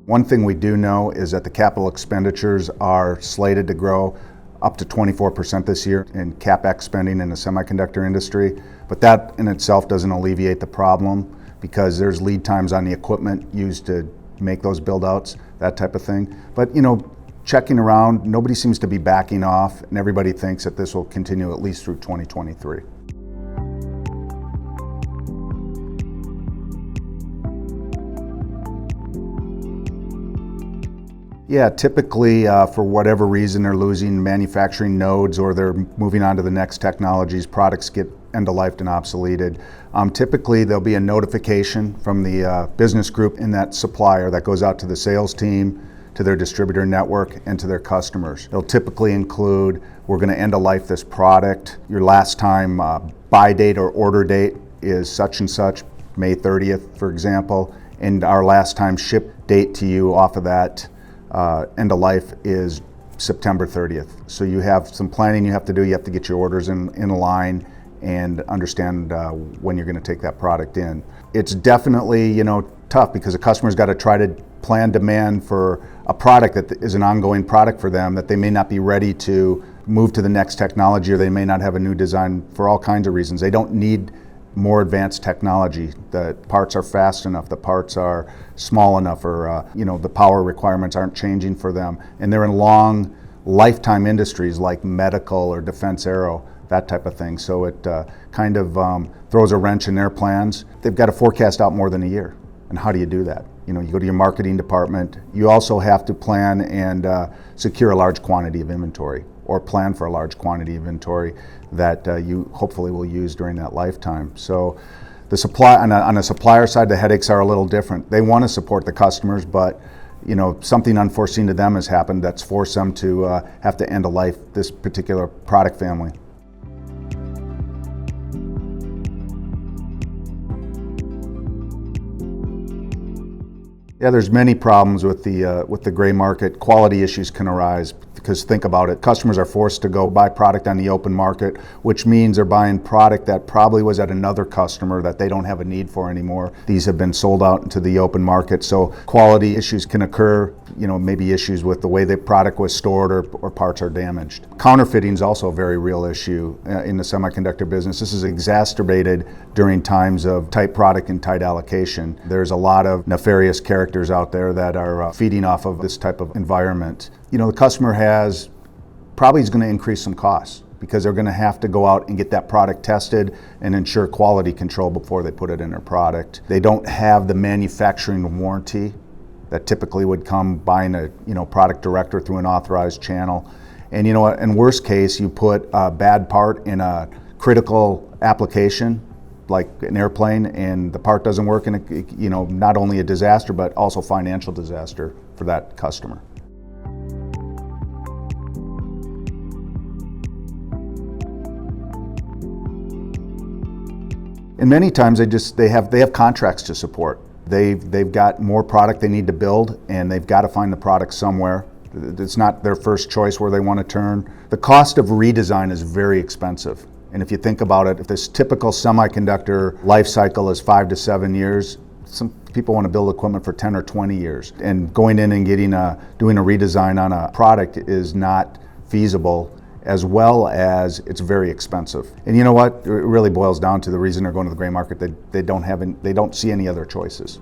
One thing we do know is that the capital expenditures are slated to grow up to 24% this year in CapEx spending in the semiconductor industry, but that in itself doesn't alleviate the problem because there's lead times on the equipment used to make those build-outs, that type of thing. But checking around, nobody seems to be backing off, and everybody thinks that this will continue at least through 2023. Yeah, typically for whatever reason they're losing manufacturing nodes or they're moving on to the next technologies, products get end-of-lifed and obsoleted. Typically there'll be a notification from the business group in that supplier that goes out to the sales team, to their distributor network, and to their customers. It'll typically include, we're going to end-of-life this product. Your last time buy date or order date is such and such, May 30th, for example, and our last time ship date to you off of that end of life is September 30th. So you have some planning you have to do. You have to get your orders in line and understand when you're going to take that product in. It's definitely tough because the customer's got to try to plan demand for a product that is an ongoing product for them that they may not be ready to move to the next technology, or they may not have a new design for all kinds of reasons. They don't need more advanced technology. The parts are fast enough, the parts are small enough, or the power requirements aren't changing for them. And they're in long lifetime industries like medical or defense aero, that type of thing. So it kind of throws a wrench in their plans. They've got to forecast out more than a year. And how do you do that? You go to your marketing department. You also have to plan and secure a large quantity of inventory, or plan for a large quantity of inventory that you hopefully will use during that lifetime. So the supply on the supplier side, the headaches are a little different. They want to support the customers, but something unforeseen to them has happened that's forced them to have to end of life this particular product family. Yeah, there's many problems with the gray market. Quality issues can arise because think about it, customers are forced to go buy product on the open market, which means they're buying product that probably was at another customer that they don't have a need for anymore. These have been sold out into the open market, so quality issues can occur, maybe issues with the way the product was stored or parts are damaged. Counterfeiting is also a very real issue in the semiconductor business. This is exacerbated during times of tight product and tight allocation. There's a lot of nefarious characters out there that are feeding off of this type of environment. The customer is going to increase some costs because they're going to have to go out and get that product tested and ensure quality control before they put it in their product. They don't have the manufacturing warranty that typically would come buying a product direct or through an authorized channel. And in worst case, you put a bad part in a critical application like an airplane and the part doesn't work, and it, not only a disaster but also financial disaster for that customer. And many times they have contracts to support. They've got more product they need to build, and they've got to find the product somewhere. It's not their first choice where they want to turn. The cost of redesign is very expensive. And if you think about it, if this typical semiconductor life cycle is 5 to 7 years, some people want to build equipment for 10 or 20 years. And going in and doing a redesign on a product is not feasible, as well as it's very expensive. And you know what? It really boils down to the reason they're going to the gray market. They don't see any other choices.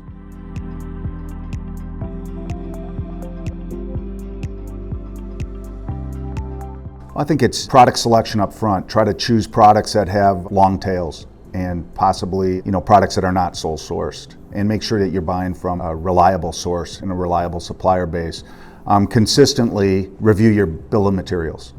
I think it's product selection up front. Try to choose products that have long tails and possibly products that are not sole sourced, and make sure that you're buying from a reliable source and a reliable supplier base. Consistently review your bill of materials.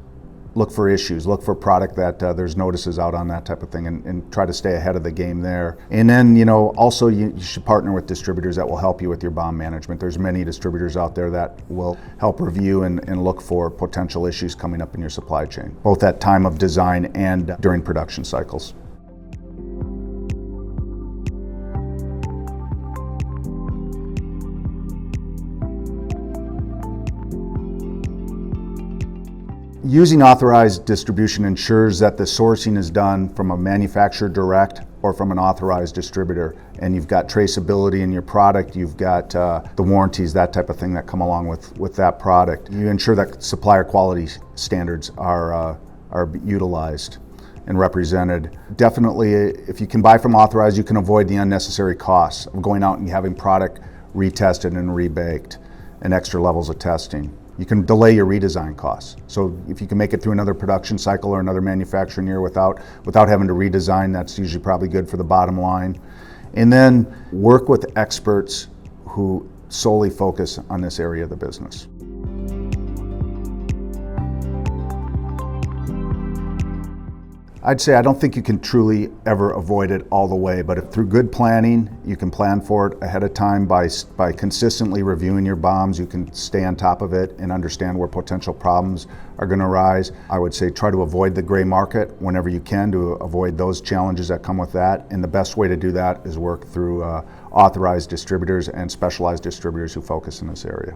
Look for issues, look for product that there's notices out on, that type of thing, and try to stay ahead of the game there. And then, also you should partner with distributors that will help you with your BOM management. There's many distributors out there that will help review and look for potential issues coming up in your supply chain, both at time of design and during production cycles. Using authorized distribution ensures that the sourcing is done from a manufacturer direct or from an authorized distributor. And you've got traceability in your product, you've got the warranties, that type of thing that come along with that product. You ensure that supplier quality standards are utilized and represented. Definitely, if you can buy from authorized, you can avoid the unnecessary costs of going out and having product retested and rebaked and extra levels of testing. You can delay your redesign costs. So if you can make it through another production cycle or another manufacturing year without having to redesign, that's usually probably good for the bottom line. And then work with experts who solely focus on this area of the business. I'd say I don't think you can truly ever avoid it all the way, but if through good planning, you can plan for it ahead of time by consistently reviewing your BOMs, you can stay on top of it and understand where potential problems are going to arise. I would say try to avoid the gray market whenever you can to avoid those challenges that come with that. And the best way to do that is work through authorized distributors and specialized distributors who focus in this area.